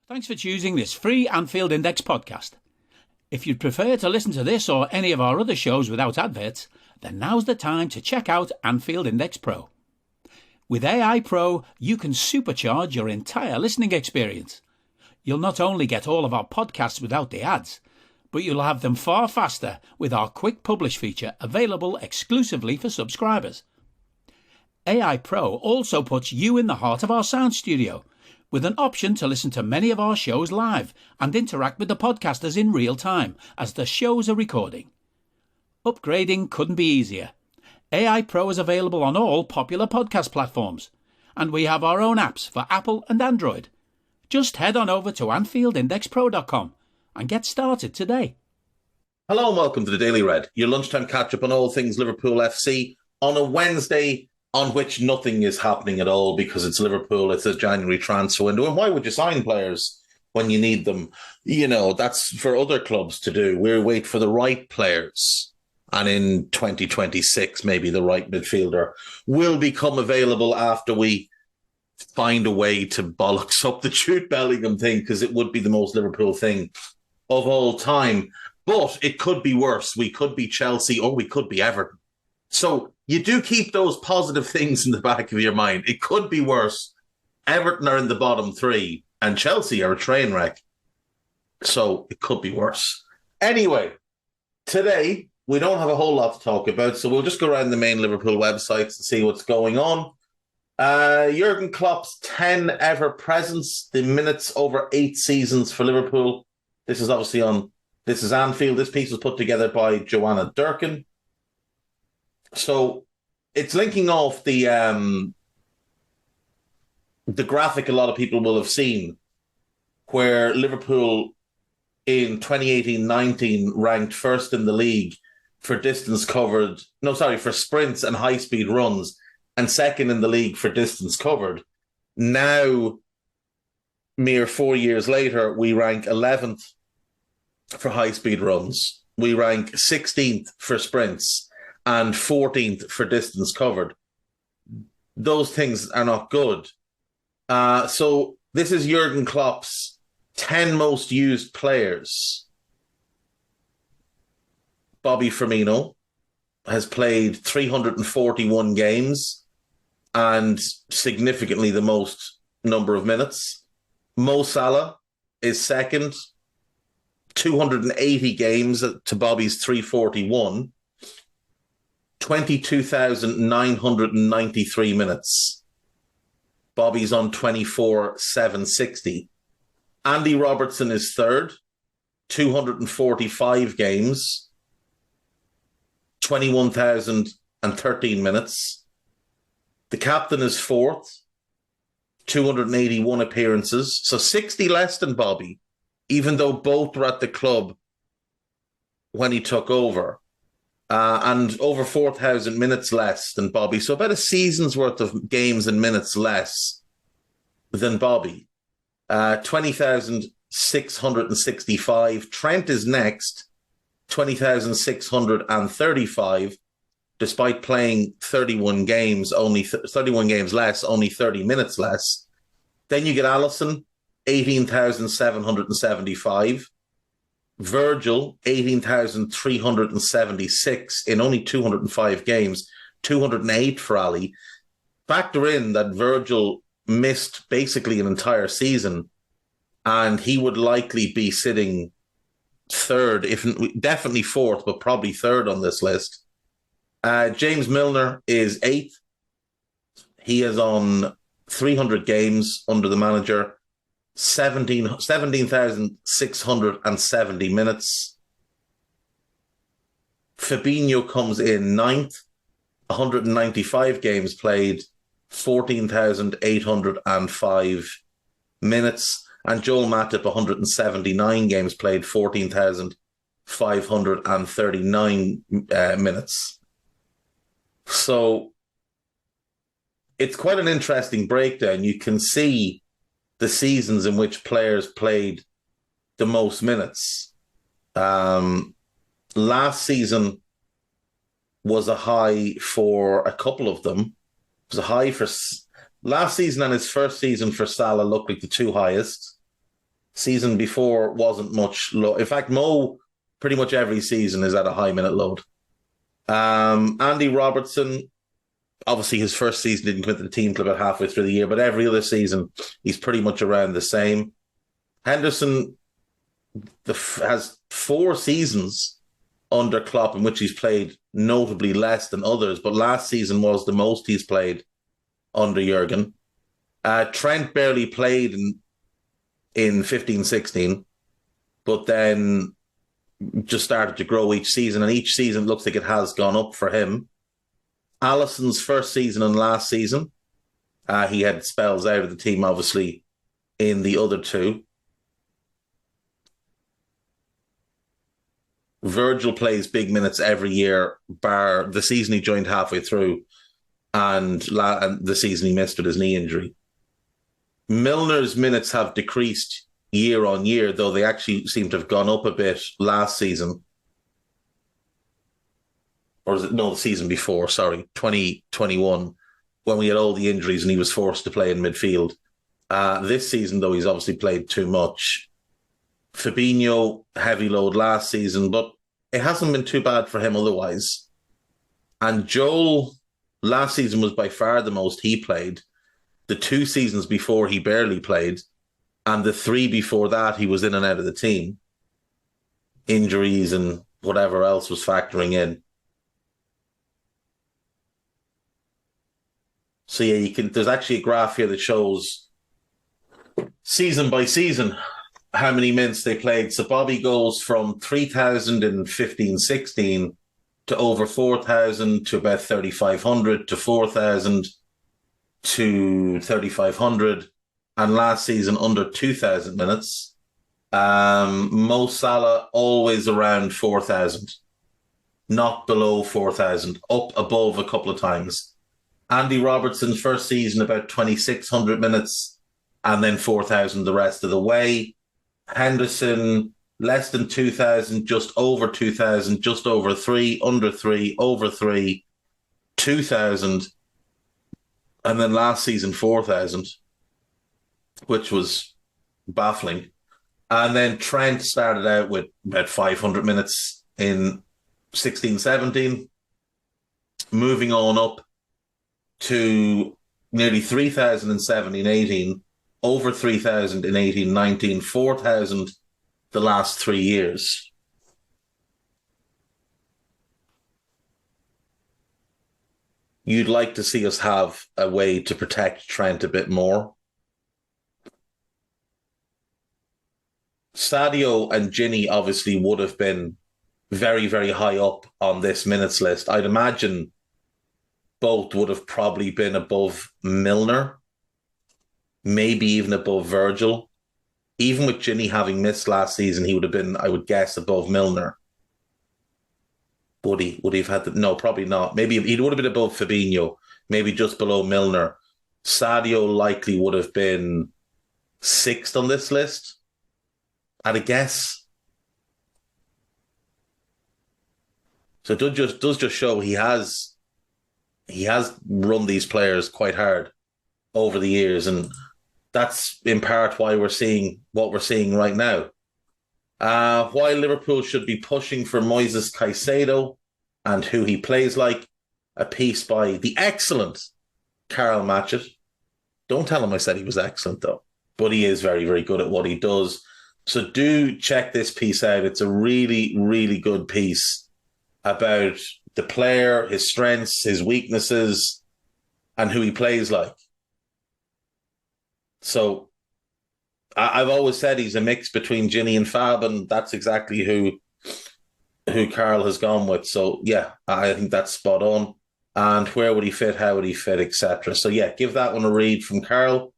Thanks for choosing this free Anfield Index podcast. If you'd prefer to listen to this or any of our other shows without adverts, then now's the time to check out Anfield Index Pro. With AI Pro, you can supercharge your entire listening experience. You'll not only get all of our podcasts without the ads, but you'll have them far faster with our Quick Publish feature available exclusively for subscribers. AI Pro also puts you in the heart of our sound studio, with an option to listen to many of our shows live and interact with the podcasters in real time as the shows are recording. Upgrading couldn't be easier. AI Pro is available on all popular podcast platforms, and we have our own apps for Apple and Android. Just head on over to AnfieldIndexPro.com and get started today. Hello and welcome to the Daily Red, your lunchtime catch-up on all things Liverpool FC on a Wednesday on which nothing is happening at all because it's Liverpool, it's a January transfer window. And why would you sign players when you need them? You know, that's for other clubs to do. We'll wait for the right players. And in 2026, maybe the right midfielder will become available after we find a way to bollocks up the Jude Bellingham thing, because it would be the most Liverpool thing of all time. But it could be worse. We could be Chelsea or we could be Everton. So you do keep those positive things in the back of your mind. It could be worse. Everton are in the bottom three and Chelsea are a train wreck. So it could be worse. Anyway, today we don't have a whole lot to talk about, so we'll just go around the main Liverpool websites to see what's going on. Jurgen Klopp's 10 ever presence, the minutes over 8 seasons for Liverpool. This is Anfield. This piece was put together by Joanna Durkin. So it's linking off the graphic a lot of people will have seen, where Liverpool in 2018-19 ranked first in the league for for sprints and high-speed runs, and second in the league for distance covered. Now, mere 4 years later, we rank 11th for high-speed runs. We rank 16th for sprints and 14th for distance covered. Those things are not good. So this is Jurgen Klopp's 10 most used players. Bobby Firmino has played 341 games and significantly the most number of minutes. Mo Salah is second, 280 games to Bobby's 341. 22,993 minutes. Bobby's on 24,760. Andy Robertson is third, 245 games, 21,013 minutes. The captain is fourth, 281 appearances, so 60 less than Bobby, even though both were at the club when he took over. And over 4,000 minutes less than Bobby. So about a season's worth of games and minutes less than Bobby. 20,665. Trent is next, 20,635, despite playing 31 games, only 31 games less, only 30 minutes less. Then you get Alisson, 18,775. Virgil, 18,376 in only 205 games, 208 for Ali. Factor in that Virgil missed basically an entire season, and he would likely be sitting third, if definitely fourth, but probably third on this list. James Milner is eighth. He is on 300 games under the manager. 17,670 minutes. Fabinho comes in ninth, 195 games played, 14,805 minutes. And Joel Matip, 179 games played, 14,539 minutes. So it's quite an interesting breakdown. You can see the seasons in which players played the most minutes. Last season was a high for a couple of them. It was a high for last season, and his first season for Salah looked like the two highest. Season before wasn't much low. In fact, Mo pretty much every season is at a high minute load. Andy Robertson, obviously his first season didn't come into the team till about halfway through the year, but every other season he's pretty much around the same. Henderson has 4 seasons under Klopp in which he's played notably less than others, but last season was the most he's played under Jurgen. Trent barely played in 15-16, but then just started to grow each season, and each season looks like it has gone up for him. Alisson's first season and last season, he had spells out of the team, obviously, in the other 2. Virgil plays big minutes every year, bar the season he joined halfway through and the season he missed with his knee injury. Milner's minutes have decreased year on year, though they actually seem to have gone up a bit last season. Or is it? No, the season before, 2021, when we had all the injuries and he was forced to play in midfield. This season, though, he's obviously played too much. Fabinho, heavy load last season, but it hasn't been too bad for him otherwise. And Joel, last season was by far the most he played. The 2 seasons before, he barely played. And the 3 before that, he was in and out of the team. Injuries and whatever else was factoring in. So yeah, there's actually a graph here that shows season by season how many minutes they played. So Bobby goes from 3,000 in 15-16 to over 4,000 to about 3,500 to 4,000 to 3,500, and last season under 2,000 minutes. Mo Salah always around 4,000, not below 4,000, up above a couple of times. Andy Robertson's first season about 2,600 minutes, and then 4,000 the rest of the way. Henderson, less than 2,000, just over 2,000, just over 3, under 3, over 3, 2,000, and then last season 4,000, which was baffling. And then Trent started out with about 500 minutes in 16-17, moving on up to nearly 3,000 in 17-18, over 3,000 in 18-19, 4,000 the last 3 years. You'd like to see us have a way to protect Trent a bit more. Sadio and Ginny obviously would have been very, very high up on this minutes list. I'd imagine both would have probably been above Milner, maybe even above Virgil. Even with Ginny having missed last season, he would have been, I would guess, above Milner. Would he have had no, probably not. Maybe he would have been above Fabinho, maybe just below Milner. Sadio likely would have been 6th on this list, I'd a guess. So it does just show he has run these players quite hard over the years, and that's in part why we're seeing what we're seeing right now. Why Liverpool should be pushing for Moises Caicedo and who he plays like, a piece by the excellent Karl Matchett. Don't tell him I said he was excellent, though, but he is very, very good at what he does. So do check this piece out. It's a really, really good piece about the player, his strengths, his weaknesses, and who he plays like. So I've always said he's a mix between Ginny and Fab, and that's exactly who Karl has gone with. So yeah, I think that's spot on. And where would he fit? How would he fit? Etc. So yeah, give that one a read from Karl.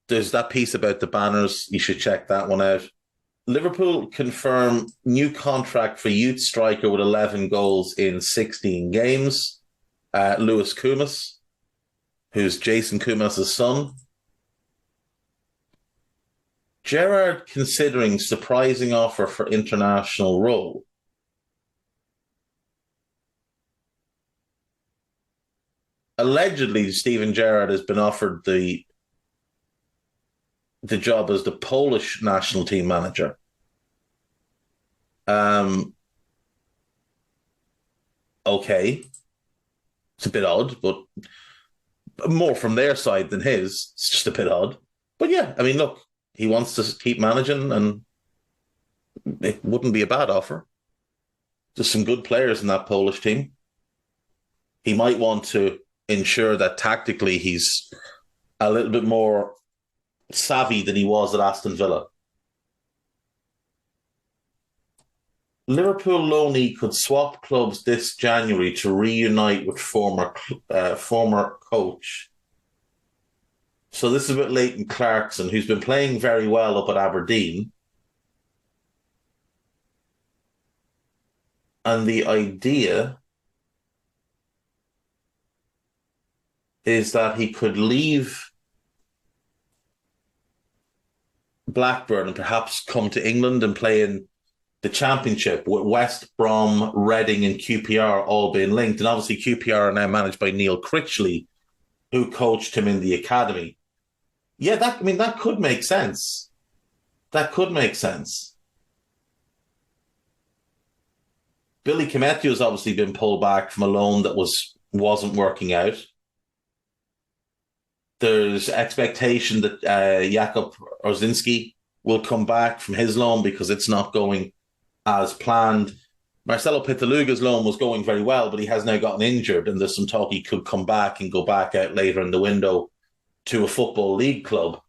There's that piece about the banners. You should check that one out. Liverpool confirm new contract for youth striker with 11 goals in 16 games. Lewis Koumas, who's Jason Koumas' son. Gerrard considering surprising offer for international role. Allegedly, Steven Gerrard has been offered the the job as the Polish national team manager. Okay, it's a bit odd, but more from their side than his. It's just a bit odd. But yeah, I mean, look, he wants to keep managing, and it wouldn't be a bad offer. There's some good players in that Polish team. He might want to ensure that tactically he's a little bit more savvy than he was at Aston Villa. Liverpool loanee could swap clubs this January to reunite with former coach. So this is about Leighton Clarkson, who's been playing very well up at Aberdeen. And the idea is that he could leave Blackburn and perhaps come to England and play in the Championship with West Brom, Reading and QPR all being linked. And obviously QPR are now managed by Neil Critchley, who coached him in the academy. Yeah, that could make sense. That could make sense. Billy Kmet has obviously been pulled back from a loan that wasn't working out. There's expectation that Jakub Orzinski will come back from his loan because it's not going as planned. Marcelo Pitaluga's loan was going very well, but he has now gotten injured, and there's some talk he could come back and go back out later in the window to a football league club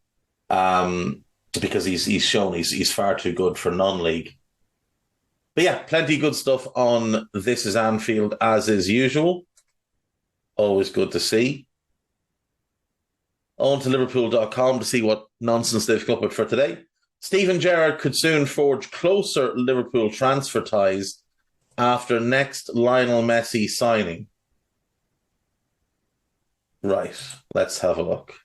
because he's shown he's far too good for non-league. But yeah, plenty of good stuff on This Is Anfield, as is usual. Always good to see. On to Liverpool.com to see what nonsense they've come up with for today. Steven Gerrard could soon forge closer Liverpool transfer ties after next Lionel Messi signing. Right, let's have a look.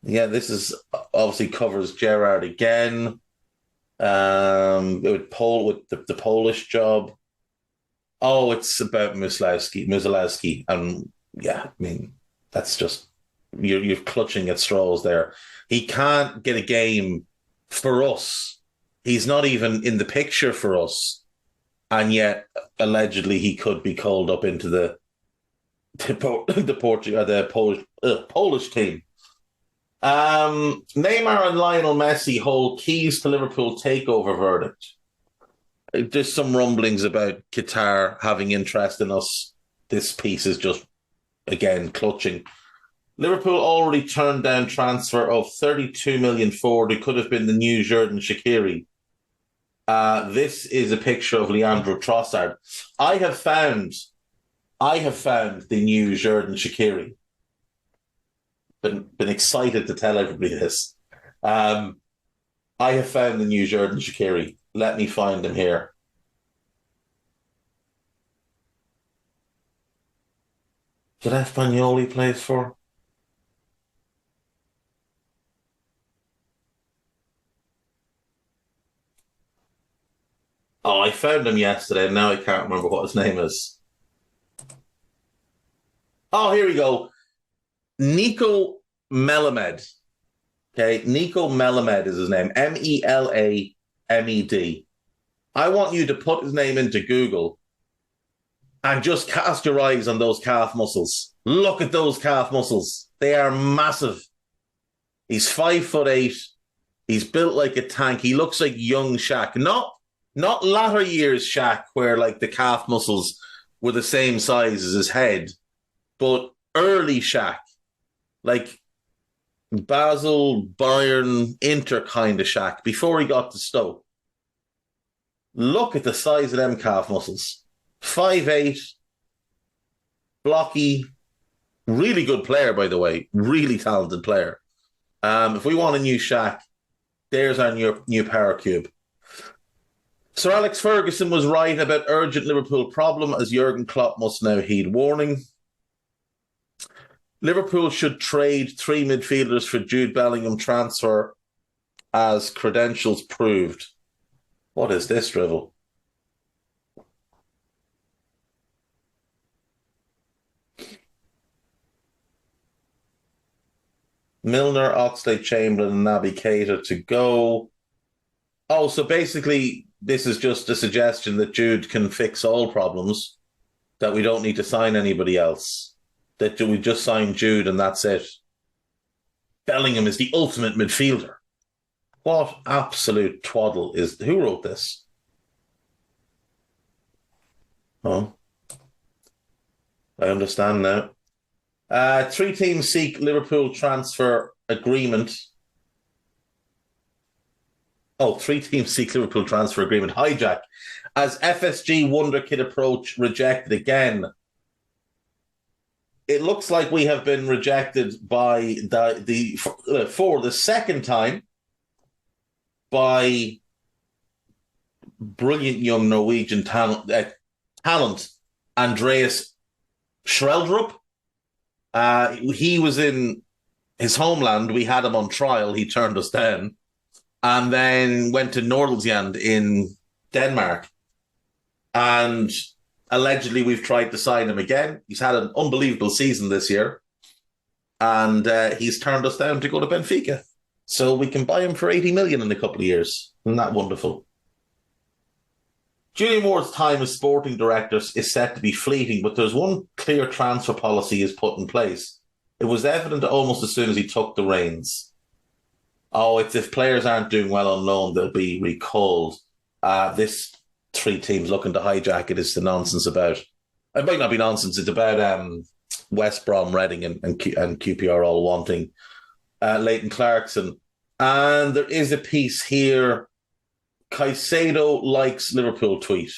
Yeah, this is obviously covers Gerrard again. With the Polish job. Oh, it's about Musilowski. And yeah, I mean, that's just, you're clutching at straws there. He can't get a game for us. He's not even in the picture for us. And yet, allegedly, he could be called up into the Polish team. Neymar and Lionel Messi hold keys to Liverpool takeover verdict. There's some rumblings about Qatar having interest in us. This piece is just, again, clutching. Liverpool already turned down transfer of 32 million forward who could have been the new Xherdan Shaqiri. This is a picture of Leandro Trossard. I have found the new Xherdan Shaqiri. Been excited to tell everybody this. I have found the new Xherdan Shaqiri. Let me find him here. Did Espanyol he plays for? Oh, I found him yesterday, and now I can't remember what his name is. Oh, here we go. Nico Melamed. Okay, Nico Melamed is his name. Melamed. I want you to put his name into Google and just cast your eyes on those calf muscles. Look at those calf muscles. They are massive. He's 5'8". He's built like a tank. He looks like young Shaq. Not latter years Shaq, where like the calf muscles were the same size as his head, but early Shaq. Like Basel, Bayern, Inter kind of Shaq before he got to Stoke. Look at the size of them calf muscles. 5'8", blocky, really good player, by the way. Really talented player. If we want a new Shaq, there's our new power cube. Sir Alex Ferguson was right about urgent Liverpool problem as Jurgen Klopp must now heed warning. Liverpool should trade 3 midfielders for Jude Bellingham transfer as credentials proved. What is this drivel? Milner, Oxlade-Chamberlain, and Naby Keita to go. Oh, so basically, this is just a suggestion that Jude can fix all problems, that we don't need to sign anybody else, that we just sign Jude and that's it. Bellingham is the ultimate midfielder. What absolute twaddle is... Who wrote this? Oh, I understand now. 3 teams seek Liverpool transfer agreement. Oh, 3 teams seek Liverpool transfer agreement hijack as FSG Wonderkid approach rejected again. It looks like we have been rejected by for the second time by brilliant young Norwegian talent Andreas Schreldrup. He was in his homeland. We had him on trial. He turned us down. And then went to Nordsjælland in Denmark. And allegedly we've tried to sign him again. He's had an unbelievable season this year. And he's turned us down to go to Benfica. So we can buy him for 80 million in a couple of years. Isn't that wonderful? Julian Ward's time as sporting director is set to be fleeting, but there's one clear transfer policy is put in place. It was evident almost as soon as he took the reins. Oh, it's if players aren't doing well on loan, they'll be recalled. This 3 teams looking to hijack it is the nonsense about... It might not be nonsense. It's about West Brom, Reading and QPR all wanting Leighton Clarkson. And there is a piece here. Caicedo likes Liverpool tweet.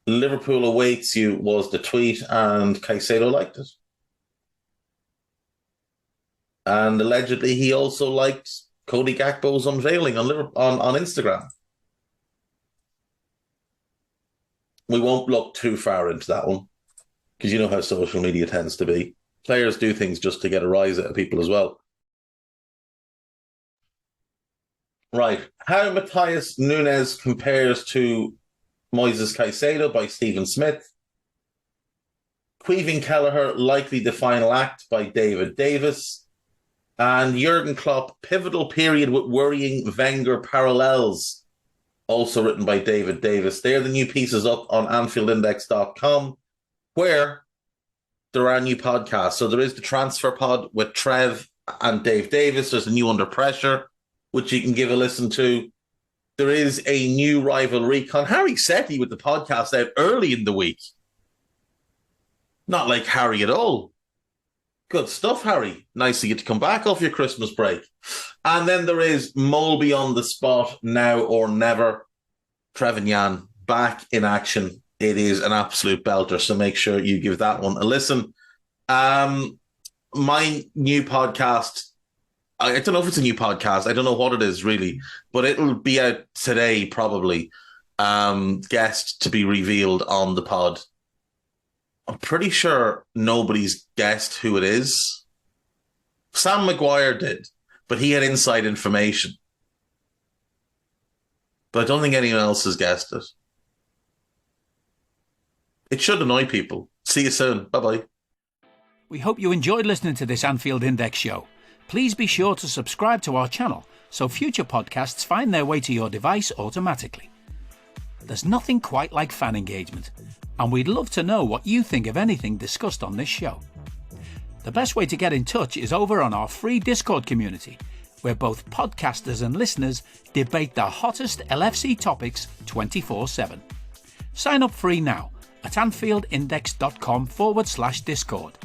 Liverpool awaits you was the tweet, and Caicedo liked it. And allegedly he also liked Cody Gakpo's unveiling on Instagram. We won't look too far into that one, because you know how social media tends to be. Players do things just to get a rise out of people as well. Right. How Matheus Nunes compares to Moises Caicedo by Stephen Smith. Queeving Kelleher, likely the final act by David Davis. And Jurgen Klopp, pivotal period with worrying Wenger parallels, also written by David Davis. They're the new pieces up on AnfieldIndex.com, where there are new podcasts. So there is the Transfer Pod with Trev and Dave Davis. There's a new Under Pressure, which you can give a listen to. There is a new Rival Recon. Harry Setti with the podcast out early in the week. Not like Harry at all. Good stuff, Harry. Nice to get to come back off your Christmas break. And then there is Molby on the Spot, Now or Never. Trev and Jan back in action. It is an absolute belter, so make sure you give that one a listen. My new podcast, I don't know if it's a new podcast. I don't know what it is, really. But it'll be out today, probably. Guest to be revealed on the pod. I'm pretty sure nobody's guessed who it is. Sam Maguire did, but he had inside information. But I don't think anyone else has guessed it. It should annoy people. See you soon. Bye-bye. We hope you enjoyed listening to this Anfield Index show. Please be sure to subscribe to our channel so future podcasts find their way to your device automatically. There's nothing quite like fan engagement, and we'd love to know what you think of anything discussed on this show. The best way to get in touch is over on our free Discord community, where both podcasters and listeners debate the hottest LFC topics 24/7. Sign up free now at AnfieldIndex.com/Discord.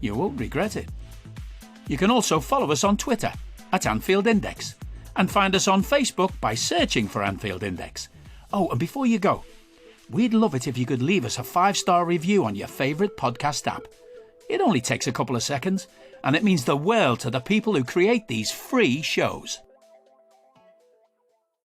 You won't regret it. You can also follow us on Twitter at Anfield Index and find us on Facebook by searching for Anfield Index. Oh, and before you go, we'd love it if you could leave us a 5-star review on your favourite podcast app. It only takes a couple of seconds, and it means the world to the people who create these free shows.